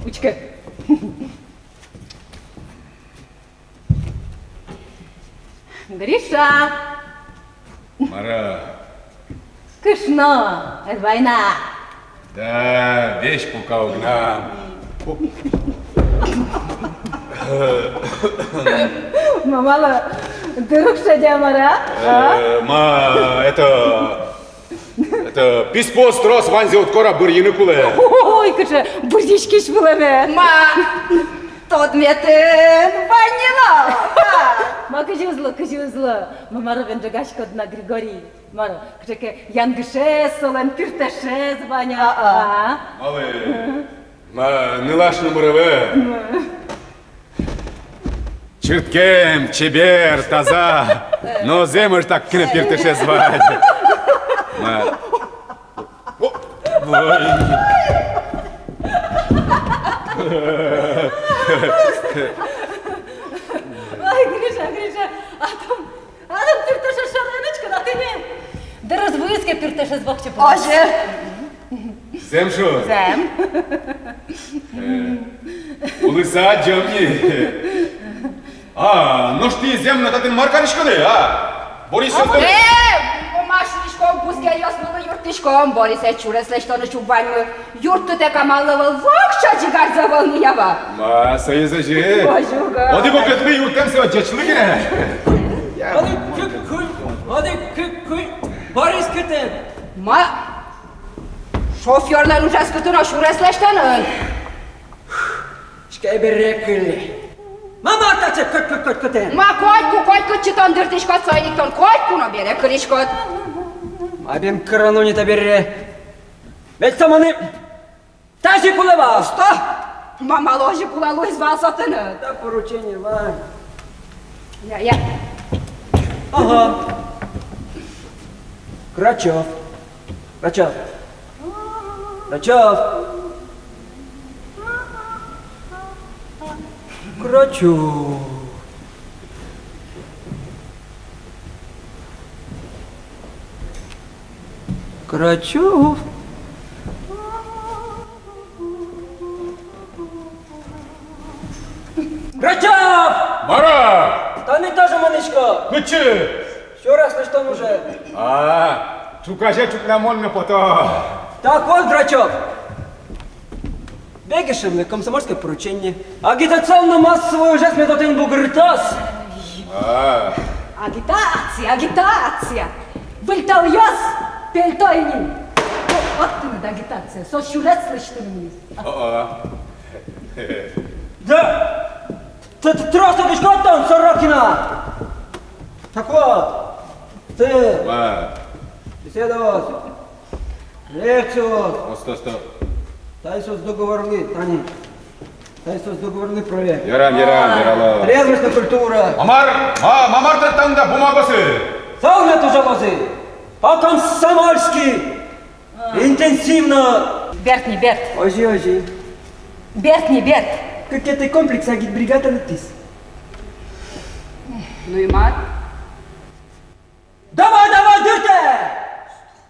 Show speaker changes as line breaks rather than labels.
Учка. Гриша.
Мара.
Кышно, это война.
Да, вещь пока угнам.
Мамала, дырок шадя, Мара.
Ма, это письмо строс ванзе от кора бурьины куле.
Ой, кыша, бурдишкиш буламе.
Ма, тот метен ванила.
Ма, кыжи узло. Мамара венджагашка одна Григорий. Мара, кышаке янгыше, солен пиртеше званя.
Малы, ма, нылашны мырывы. Чырткем, чебер, таза. Но земыр так кіне пиртеше звать. Ма.
Ай, Гриша, адам пиртеше шареночка, да ты не. Да развыски пиртеше звахче.
Оже.
Зем шо?
Зем.
Улыса джамни. Ну ж ты зем на татын маркаришко де, Борис Сёстер.
Машинишком, пускай яснула юртишком, Борис чурес лештоны чубаньмы. Юрту те камалывал, вакша джигар завал ниява.
Ма, sayızıcı.
Божуга.
Hadi bu kötülüğü yurttan sonra geçli gene.
Hadi kuy, Boris Kıtın.
Ма, şoförler ucaz kıtına şures leştoны.
İşte bir rekli. Mama ataçı Kıtın.
Ма, койку читон дыртишкот, сойниктон, койку но бере кришкот.
Абин крану не таберре. Ведь саманы тажи кулева.
Что? Мама ложи кулалу извал сатыны.
Да поручение, Вань.
Я.
Ага. Грачев. Грачев.
Мара!
Да не тоже, манышка.
Кычы!
Еще раз, на что нужен?
Чукаже чукнамонны пото.
Так вот, Грачев. Бегишевное комсомольское поручение. Агитационно-массовый жест методин бугртас.
Агитация. Выльтал-яс, пельтойнин. Вот ты над агитация. Сощурец слышит мне.
Да. Ты тростов там, Сорокина. Так вот. Ты. Беседовать. Лекцию.
Стоп.
Тайсос договорный, Тани. Тайсос договорный проект.
Ярам.
Трезвостная культура.
Мамар таттанда бумагасы.
Сауна тужалазы. По-комсомольски. Интенсивно.
Берт.
Ожи.
Берт.
Как это комплекс агитбригада летис.
Ну и мат.
Давай, дырте!